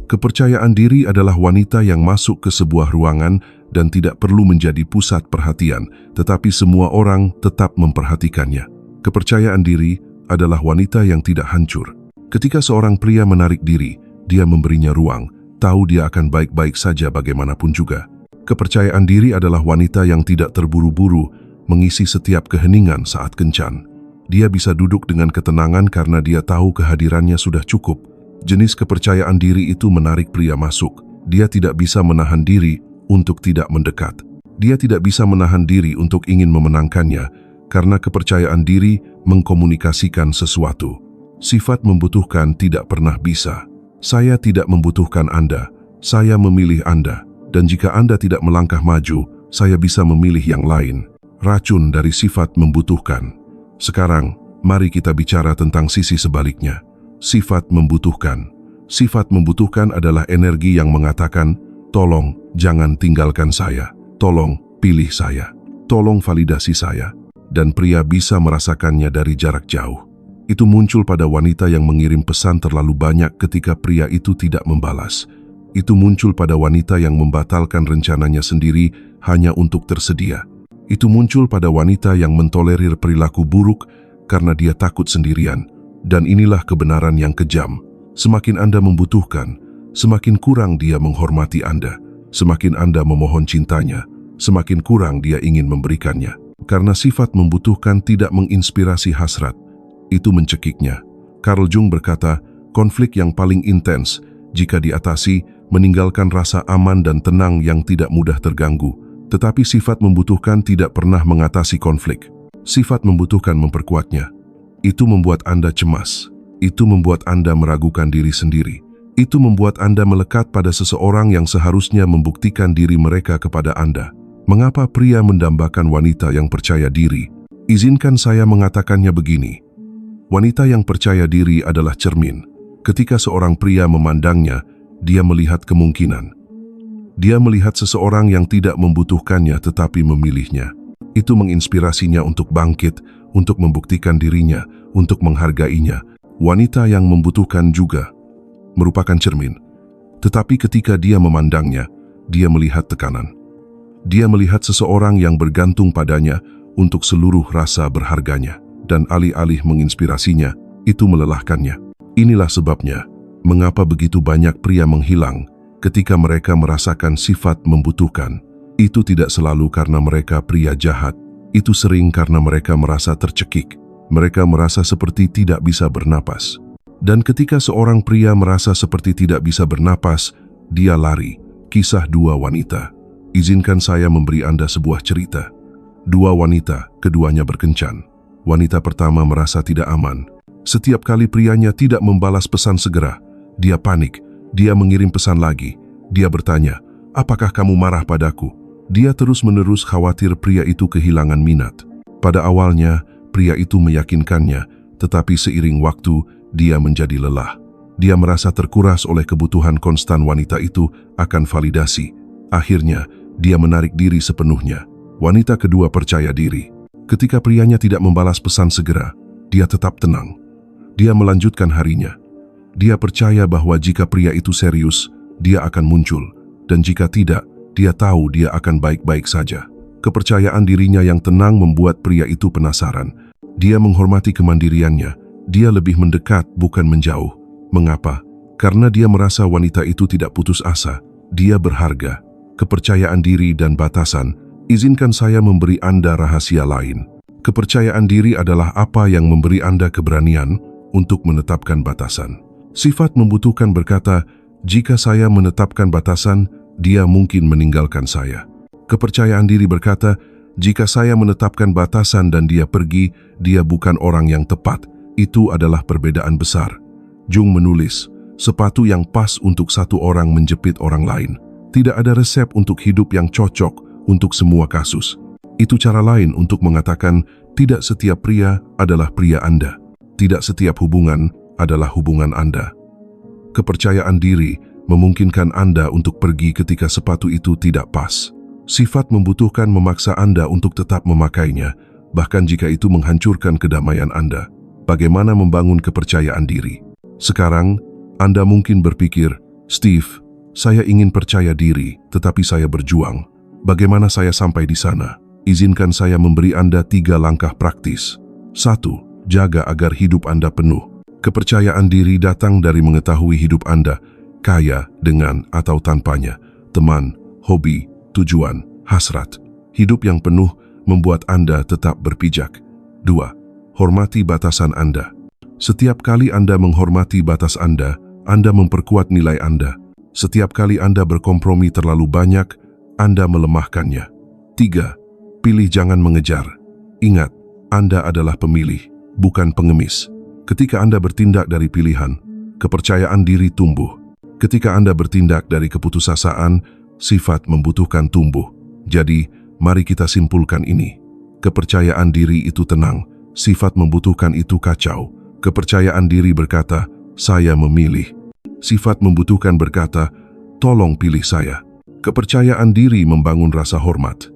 Kepercayaan diri adalah wanita yang masuk ke sebuah ruangan dan tidak perlu menjadi pusat perhatian, tetapi semua orang tetap memperhatikannya. Kepercayaan diri adalah wanita yang tidak hancur. Ketika seorang pria menarik diri, dia memberinya ruang, tahu dia akan baik-baik saja bagaimanapun juga. Kepercayaan diri adalah wanita yang tidak terburu-buru mengisi setiap keheningan saat kencan. Dia bisa duduk dengan ketenangan karena dia tahu kehadirannya sudah cukup. Jenis kepercayaan diri itu menarik pria masuk. Dia tidak bisa menahan diri untuk tidak mendekat. Dia tidak bisa menahan diri untuk ingin memenangkannya karena kepercayaan diri mengkomunikasikan sesuatu. Sifat membutuhkan tidak pernah bisa. Saya tidak membutuhkan Anda, saya memilih Anda. Dan jika Anda tidak melangkah maju, saya bisa memilih yang lain. Racun dari sifat membutuhkan. Sekarang, mari kita bicara tentang sisi sebaliknya. Sifat membutuhkan. Sifat membutuhkan adalah energi yang mengatakan, tolong jangan tinggalkan saya. Tolong pilih saya. Tolong validasi saya. Dan pria bisa merasakannya dari jarak jauh. Itu muncul pada wanita yang mengirim pesan terlalu banyak ketika pria itu tidak membalas. Itu muncul pada wanita yang membatalkan rencananya sendiri hanya untuk tersedia. Itu muncul pada wanita yang mentolerir perilaku buruk karena dia takut sendirian. Dan inilah kebenaran yang kejam. Semakin Anda membutuhkan, semakin kurang dia menghormati Anda. Semakin Anda memohon cintanya, semakin kurang dia ingin memberikannya. Karena sifat membutuhkan tidak menginspirasi hasrat, itu mencekiknya. Carl Jung berkata, konflik yang paling intens jika diatasi meninggalkan rasa aman dan tenang yang tidak mudah terganggu. Tetapi sifat membutuhkan tidak pernah mengatasi konflik. Sifat membutuhkan memperkuatnya. Itu membuat Anda cemas. Itu membuat Anda meragukan diri sendiri. Itu membuat Anda melekat pada seseorang yang seharusnya membuktikan diri mereka kepada Anda. Mengapa pria mendambakan wanita yang percaya diri? Izinkan saya mengatakannya begini. Wanita yang percaya diri adalah cermin. Ketika seorang pria memandangnya, dia melihat kemungkinan. Dia melihat seseorang yang tidak membutuhkannya tetapi memilihnya. Itu menginspirasinya untuk bangkit, untuk membuktikan dirinya, untuk menghargainya. Wanita yang membutuhkan juga merupakan cermin. Tetapi ketika dia memandangnya, dia melihat tekanan. Dia melihat seseorang yang bergantung padanya untuk seluruh rasa berharganya. Dan alih-alih menginspirasinya, itu melelahkannya. Inilah sebabnya, mengapa begitu banyak pria menghilang ketika mereka merasakan sifat membutuhkan. Itu tidak selalu karena mereka pria jahat. Itu sering karena mereka merasa tercekik. Mereka merasa seperti tidak bisa bernapas. Dan ketika seorang pria merasa seperti tidak bisa bernapas, dia lari. Kisah dua wanita. Izinkan saya memberi Anda sebuah cerita. Dua wanita, keduanya berkencan. Wanita pertama merasa tidak aman. Setiap kali prianya tidak membalas pesan segera, dia panik. Dia mengirim pesan lagi. Dia bertanya, apakah kamu marah padaku? Dia terus-menerus khawatir pria itu kehilangan minat. Pada awalnya, pria itu meyakinkannya, tetapi seiring waktu, dia menjadi lelah. Dia merasa terkuras oleh kebutuhan konstan wanita itu akan validasi. Akhirnya, dia menarik diri sepenuhnya. Wanita kedua percaya diri. Ketika prianya tidak membalas pesan segera, dia tetap tenang. Dia melanjutkan harinya. Dia percaya bahwa jika pria itu serius, dia akan muncul. Dan jika tidak, dia tahu dia akan baik-baik saja. Kepercayaan dirinya yang tenang membuat pria itu penasaran. Dia menghormati kemandiriannya. Dia lebih mendekat, bukan menjauh. Mengapa? Karena dia merasa wanita itu tidak putus asa. Dia berharga. Kepercayaan diri dan batasan. Izinkan saya memberi Anda rahasia lain. Kepercayaan diri adalah apa yang memberi Anda keberanian untuk menetapkan batasan. Sifat membutuhkan berkata, jika saya menetapkan batasan, dia mungkin meninggalkan saya. Kepercayaan diri berkata, jika saya menetapkan batasan dan dia pergi, dia bukan orang yang tepat. Itu adalah perbedaan besar. Jung menulis, sepatu yang pas untuk satu orang menjepit orang lain. Tidak ada resep untuk hidup yang cocok untuk semua kasus. Itu cara lain untuk mengatakan tidak setiap pria adalah pria Anda. Tidak setiap hubungan adalah hubungan Anda. Kepercayaan diri memungkinkan Anda untuk pergi ketika sepatu itu tidak pas. Sifat membutuhkan memaksa Anda untuk tetap memakainya, bahkan jika itu menghancurkan kedamaian Anda. Bagaimana membangun kepercayaan diri? Sekarang, Anda mungkin berpikir, Steve, saya ingin percaya diri, tetapi saya berjuang. Bagaimana saya sampai di sana? Izinkan saya memberi Anda 3 langkah praktis. 1. Jaga agar hidup Anda penuh. Kepercayaan diri datang dari mengetahui hidup Anda, kaya dengan atau tanpanya, teman, hobi, tujuan, hasrat. Hidup yang penuh membuat Anda tetap berpijak. 2. Hormati batasan Anda. Setiap kali Anda menghormati batas Anda memperkuat nilai Anda. Setiap kali Anda berkompromi terlalu banyak, Anda melemahkannya. 3. Pilih jangan mengejar. Ingat, Anda adalah pemilih, bukan pengemis. Ketika Anda bertindak dari pilihan, kepercayaan diri tumbuh. Ketika Anda bertindak dari keputusasaan, sifat membutuhkan tumbuh. Jadi, mari kita simpulkan ini. Kepercayaan diri itu tenang, sifat membutuhkan itu kacau. Kepercayaan diri berkata, saya memilih. Sifat membutuhkan berkata, tolong pilih saya. Kepercayaan diri membangun rasa hormat.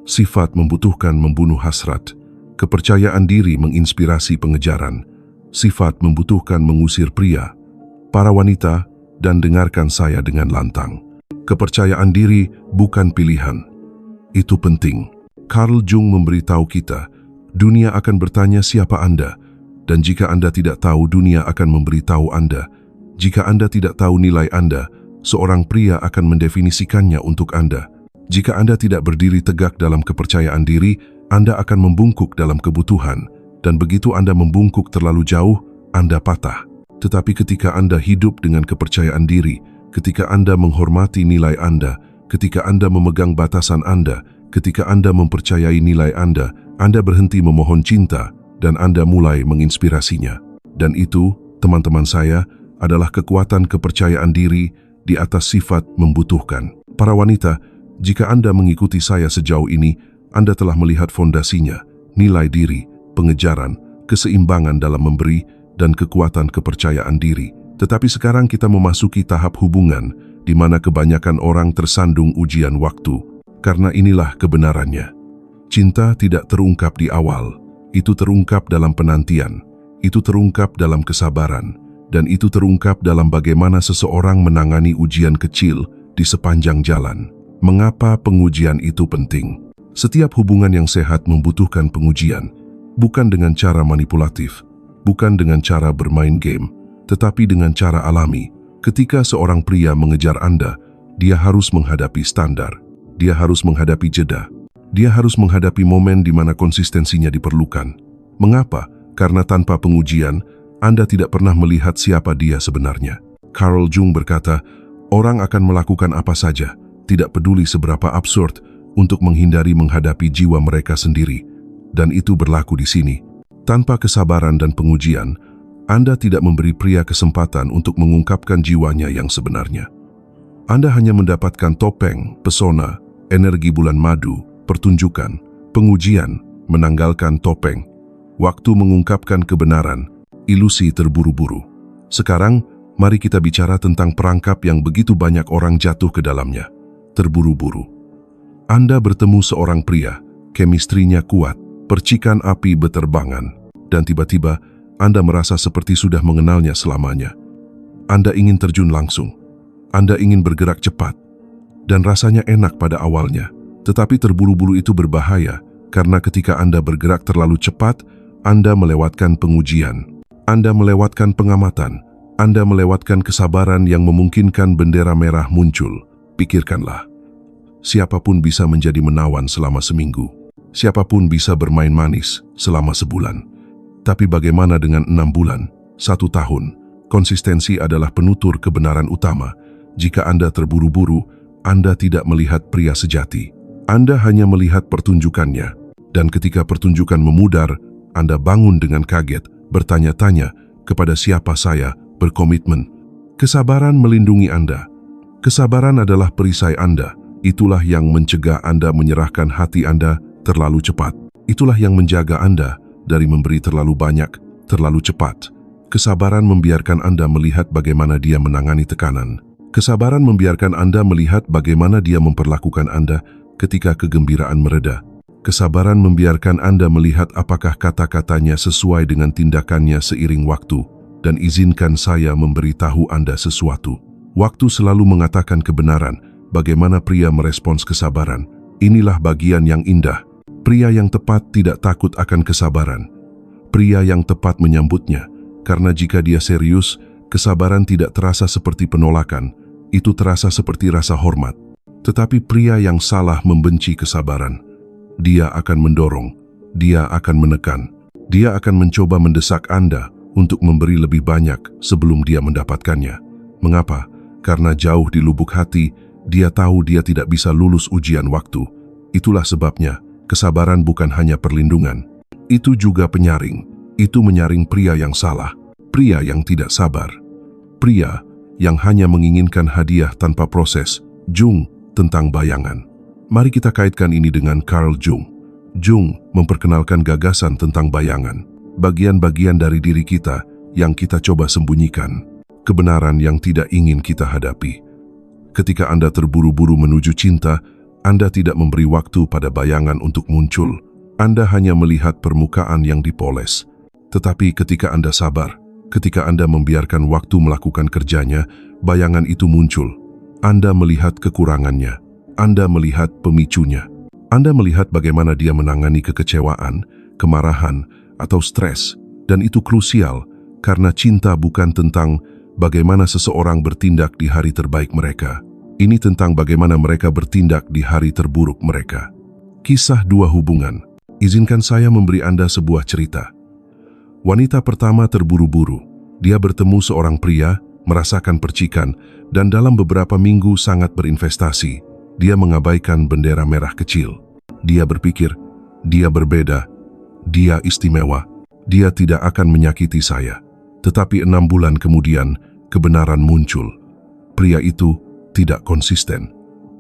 Sifat membutuhkan membunuh hasrat. Kepercayaan diri menginspirasi pengejaran. Sifat membutuhkan mengusir pria. Para wanita, dan dengarkan saya dengan lantang. Kepercayaan diri bukan pilihan. Itu penting. Carl Jung memberitahu kita, dunia akan bertanya siapa Anda, dan jika Anda tidak tahu, dunia akan memberitahu Anda. Jika Anda tidak tahu nilai Anda, seorang pria akan mendefinisikannya untuk Anda. Jika Anda tidak berdiri tegak dalam kepercayaan diri, Anda akan membungkuk dalam kebutuhan, dan begitu Anda membungkuk terlalu jauh, Anda patah. Tetapi ketika Anda hidup dengan kepercayaan diri, ketika Anda menghormati nilai Anda, ketika Anda memegang batasan Anda, ketika Anda mempercayai nilai Anda berhenti memohon cinta, dan Anda mulai menginspirasinya. Dan itu, teman-teman saya, adalah kekuatan kepercayaan diri di atas sifat membutuhkan. Para wanita, jika Anda mengikuti saya sejauh ini, Anda telah melihat fondasinya, nilai diri, pengejaran, keseimbangan dalam memberi, dan kekuatan kepercayaan diri. Tetapi sekarang kita memasuki tahap hubungan di mana kebanyakan orang tersandung ujian waktu. Karena inilah kebenarannya. Cinta tidak terungkap di awal, itu terungkap dalam penantian, itu terungkap dalam kesabaran, dan itu terungkap dalam bagaimana seseorang menangani ujian kecil di sepanjang jalan. Mengapa pengujian itu penting? Setiap hubungan yang sehat membutuhkan pengujian, bukan dengan cara manipulatif, bukan dengan cara bermain game, tetapi dengan cara alami. Ketika seorang pria mengejar Anda, dia harus menghadapi standar, dia harus menghadapi jeda, dia harus menghadapi momen di mana konsistensinya diperlukan. Mengapa? Karena tanpa pengujian, Anda tidak pernah melihat siapa dia sebenarnya. Carl Jung berkata, orang akan melakukan apa saja, tidak peduli seberapa absurd, untuk menghindari menghadapi jiwa mereka sendiri. Dan itu berlaku di sini. Tanpa kesabaran dan pengujian, Anda tidak memberi pria kesempatan untuk mengungkapkan jiwanya yang sebenarnya. Anda hanya mendapatkan topeng, pesona, energi bulan madu, pertunjukan, pengujian, menanggalkan topeng, waktu mengungkapkan kebenaran, ilusi terburu-buru. Sekarang, mari kita bicara tentang perangkap yang begitu banyak orang jatuh ke dalamnya. Terburu-buru. Anda bertemu seorang pria, kemistrinya kuat, percikan api beterbangan, dan tiba-tiba Anda merasa seperti sudah mengenalnya selamanya. Anda ingin terjun langsung. Anda ingin bergerak cepat. Dan rasanya enak pada awalnya. Tetapi terburu-buru itu berbahaya, karena ketika Anda bergerak terlalu cepat, Anda melewatkan pengujian. Anda melewatkan pengamatan. Anda melewatkan kesabaran yang memungkinkan bendera merah muncul. Pikirkanlah. Siapapun bisa menjadi menawan selama seminggu. Siapapun bisa bermain manis selama sebulan. Tapi bagaimana dengan 6 bulan, 1 tahun? Konsistensi adalah penutur kebenaran utama. Jika Anda terburu-buru, Anda tidak melihat pria sejati. Anda hanya melihat pertunjukannya. Dan ketika pertunjukan memudar, Anda bangun dengan kaget, bertanya-tanya kepada siapa saya berkomitmen. Kesabaran melindungi Anda. Kesabaran adalah perisai Anda. Itulah yang mencegah Anda menyerahkan hati Anda terlalu cepat. Itulah yang menjaga Anda dari memberi terlalu banyak, terlalu cepat. Kesabaran membiarkan Anda melihat bagaimana dia menangani tekanan. Kesabaran membiarkan Anda melihat bagaimana dia memperlakukan Anda ketika kegembiraan mereda. Kesabaran membiarkan Anda melihat apakah kata-katanya sesuai dengan tindakannya seiring waktu. Dan izinkan saya memberitahu Anda sesuatu. Waktu selalu mengatakan kebenaran. Bagaimana pria merespons kesabaran? Inilah bagian yang indah. Pria yang tepat tidak takut akan kesabaran. Pria yang tepat menyambutnya. Karena jika dia serius, kesabaran tidak terasa seperti penolakan. Itu terasa seperti rasa hormat. Tetapi pria yang salah membenci kesabaran. Dia akan mendorong. Dia akan menekan. Dia akan mencoba mendesak Anda untuk memberi lebih banyak sebelum dia mendapatkannya. Mengapa? Karena jauh di lubuk hati, dia tahu dia tidak bisa lulus ujian waktu. Itulah sebabnya, kesabaran bukan hanya perlindungan. Itu juga penyaring. Itu menyaring pria yang salah. Pria yang tidak sabar. Pria yang hanya menginginkan hadiah tanpa proses. Jung tentang bayangan. Mari kita kaitkan ini dengan Carl Jung. Jung memperkenalkan gagasan tentang bayangan. Bagian-bagian dari diri kita yang kita coba sembunyikan. Kebenaran yang tidak ingin kita hadapi. Ketika Anda terburu-buru menuju cinta, Anda tidak memberi waktu pada bayangan untuk muncul. Anda hanya melihat permukaan yang dipoles. Tetapi ketika Anda sabar, ketika Anda membiarkan waktu melakukan kerjanya, bayangan itu muncul. Anda melihat kekurangannya. Anda melihat pemicunya. Anda melihat bagaimana dia menangani kekecewaan, kemarahan, atau stres. Dan itu krusial, karena cinta bukan tentang bagaimana seseorang bertindak di hari terbaik mereka. Ini tentang bagaimana mereka bertindak di hari terburuk mereka. Kisah dua hubungan. Izinkan saya memberi Anda sebuah cerita. Wanita pertama terburu-buru. Dia bertemu seorang pria, merasakan percikan, dan dalam beberapa minggu sangat berinvestasi. Dia mengabaikan bendera merah kecil. Dia berpikir, dia berbeda, dia istimewa, dia tidak akan menyakiti saya. Tetapi 6 bulan kemudian, kebenaran muncul. Pria itu tidak konsisten.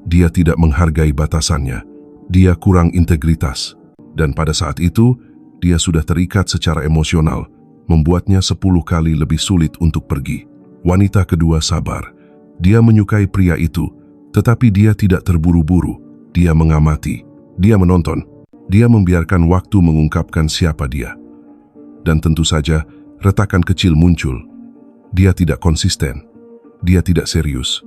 Dia tidak menghargai batasannya. Dia kurang integritas. Dan pada saat itu, dia sudah terikat secara emosional, membuatnya 10 kali lebih sulit untuk pergi. Wanita kedua sabar. Dia menyukai pria itu, tetapi dia tidak terburu-buru. Dia mengamati, dia menonton, dia membiarkan waktu mengungkapkan siapa dia. Dan tentu saja, retakan kecil muncul. Dia tidak konsisten, dia tidak serius.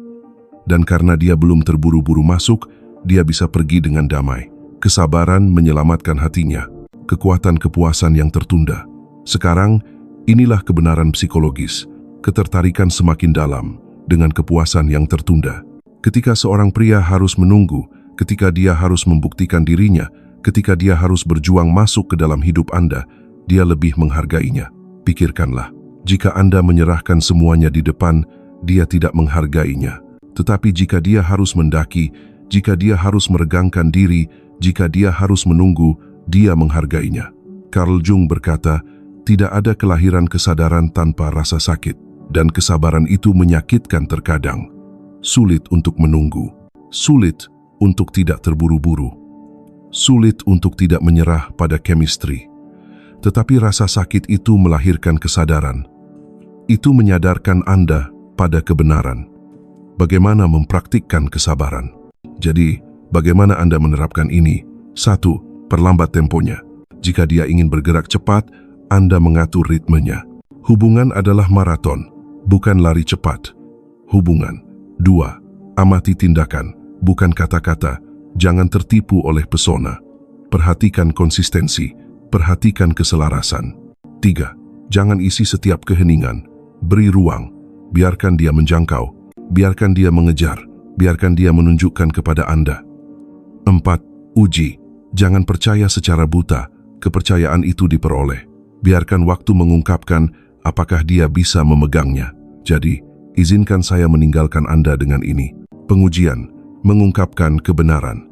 Dan karena dia belum terburu-buru masuk, dia bisa pergi dengan damai. Kesabaran menyelamatkan hatinya. Kekuatan kepuasan yang tertunda. Sekarang, inilah kebenaran psikologis. Ketertarikan semakin dalam dengan kepuasan yang tertunda. Ketika seorang pria harus menunggu, ketika dia harus membuktikan dirinya, ketika dia harus berjuang masuk ke dalam hidup Anda, dia lebih menghargainya. Pikirkanlah, jika Anda menyerahkan semuanya di depan, dia tidak menghargainya. Tetapi jika dia harus mendaki, jika dia harus meregangkan diri, jika dia harus menunggu, dia menghargainya. Carl Jung berkata, tidak ada kelahiran kesadaran tanpa rasa sakit, dan kesabaran itu menyakitkan terkadang. Sulit untuk menunggu, sulit untuk tidak terburu-buru, sulit untuk tidak menyerah pada chemistry. Tetapi rasa sakit itu melahirkan kesadaran. Itu menyadarkan Anda pada kebenaran. Bagaimana mempraktikkan kesabaran? Jadi, bagaimana Anda menerapkan ini? 1. Perlambat temponya. Jika dia ingin bergerak cepat, Anda mengatur ritmenya. Hubungan adalah maraton, bukan lari cepat. Hubungan. 2. Amati tindakan, bukan kata-kata. Jangan tertipu oleh pesona. Perhatikan konsistensi, perhatikan keselarasan. 3. Jangan isi setiap keheningan. Beri ruang, biarkan dia menjangkau, biarkan dia mengejar, biarkan dia menunjukkan kepada Anda. 4. Uji. Jangan percaya secara buta, kepercayaan itu diperoleh. Biarkan waktu mengungkapkan apakah dia bisa memegangnya. Jadi, izinkan saya meninggalkan Anda dengan ini. Pengujian, mengungkapkan kebenaran.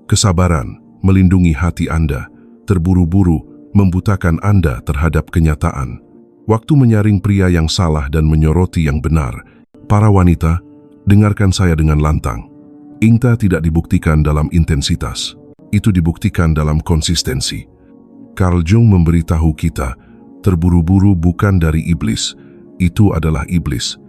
Kesabaran, melindungi hati Anda. Terburu-buru, membutakan Anda terhadap kenyataan. Waktu menyaring pria yang salah dan menyoroti yang benar. Para wanita, dengarkan saya dengan lantang. Cinta tidak dibuktikan dalam intensitas. Itu dibuktikan dalam konsistensi. Carl Jung memberitahu kita, Terburu-buru bukan dari iblis, itu adalah iblis.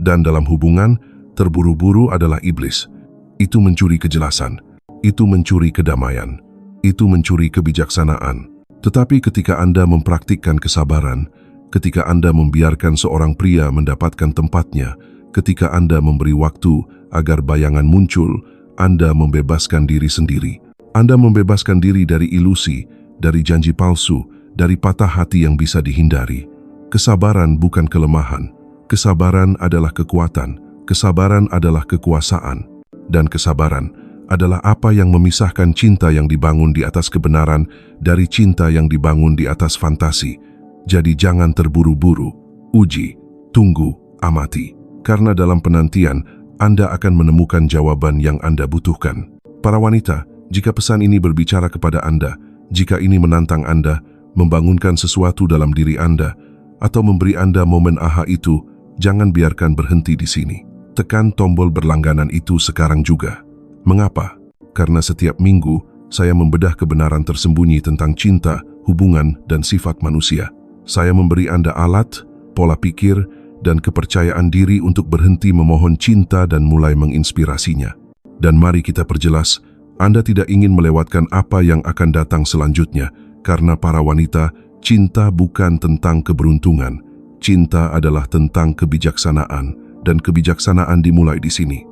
Dan dalam hubungan, terburu-buru adalah iblis. Itu mencuri kejelasan, itu mencuri kedamaian, itu mencuri kebijaksanaan. Tetapi ketika Anda mempraktikkan kesabaran, ketika Anda membiarkan seorang pria mendapatkan tempatnya, ketika Anda memberi waktu agar bayangan muncul, Anda membebaskan diri sendiri. Anda membebaskan diri dari ilusi, dari janji palsu, dari patah hati yang bisa dihindari. Kesabaran bukan kelemahan. Kesabaran adalah kekuatan. Kesabaran adalah kekuasaan. Dan kesabaran adalah apa yang memisahkan cinta yang dibangun di atas kebenaran dari cinta yang dibangun di atas fantasi. Jadi jangan terburu-buru. Uji, tunggu, amati. Karena dalam penantian, Anda akan menemukan jawaban yang Anda butuhkan. Para wanita, jika pesan ini berbicara kepada Anda, jika ini menantang Anda, membangunkan sesuatu dalam diri Anda, atau memberi Anda momen aha itu, jangan biarkan berhenti di sini. Tekan tombol berlangganan itu sekarang juga. Mengapa? Karena setiap minggu, saya membedah kebenaran tersembunyi tentang cinta, hubungan, dan sifat manusia. Saya memberi Anda alat, pola pikir, dan kepercayaan diri untuk berhenti memohon cinta dan mulai menginspirasinya. Dan mari kita perjelas, Anda tidak ingin melewatkan apa yang akan datang selanjutnya, karena para wanita, cinta bukan tentang keberuntungan. Cinta adalah tentang kebijaksanaan, dan kebijaksanaan dimulai di sini.